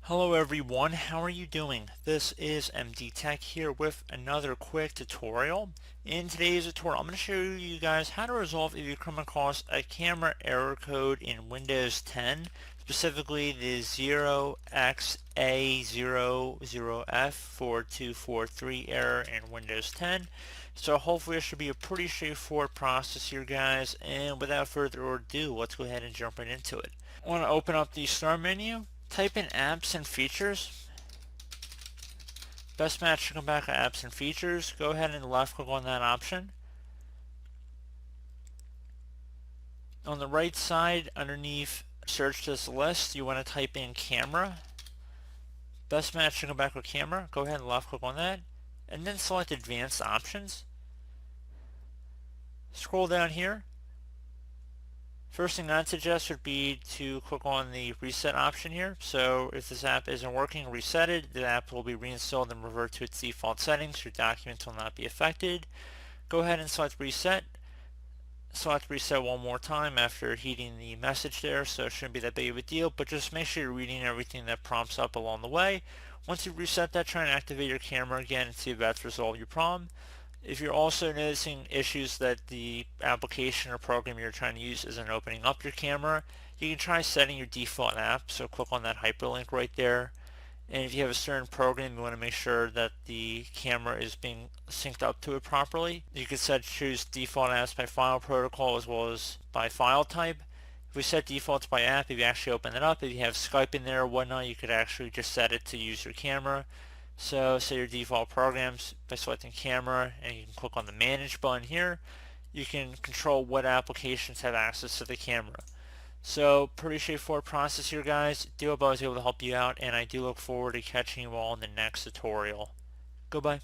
Hello everyone, how are you doing? This is MD Tech here with another quick tutorial. In today's tutorial, I'm going to show you guys how to resolve if you come across a camera error code in Windows 10, specifically the 0xA00F4243 error in Windows 10. So hopefully it should be a pretty straightforward process here, guys, and without further ado, let's go ahead and jump right into it. I want to open up the Start menu. Type in apps and features. Best match to come back to apps and features. Go ahead and left click on that option. On the right side underneath search this list, you want to type in camera. Best match to come back with camera. Go ahead and left click on that. And then select advanced options. Scroll down here. First thing I'd suggest would be to click on the reset option here. So if this app isn't working, reset it. The app will be reinstalled and revert to its default settings. Your documents will not be affected. Go ahead and select reset. Select reset one more time after heeding the message there, so it shouldn't be that big of a deal, but just make sure you're reading everything that prompts up along the way. Once you reset that, try and activate your camera again and see if that's resolved your problem. If you're also noticing issues that the application or program you're trying to use isn't opening up your camera, you can try setting your default app. So click on that hyperlink right there. And if you have a certain program, you want to make sure that the camera is being synced up to it properly. You can choose default apps by file protocol as well as by file type. If we set defaults by app, if you actually open it up, if you have Skype in there or whatnot, you could actually just set it to use your camera. So say your default programs by selecting camera, and you can click on the manage button here. You can control what applications have access to the camera. So pretty straightforward process here, guys. Do hope I was able to help you out, and I do look forward to catching you all in the next tutorial. Goodbye.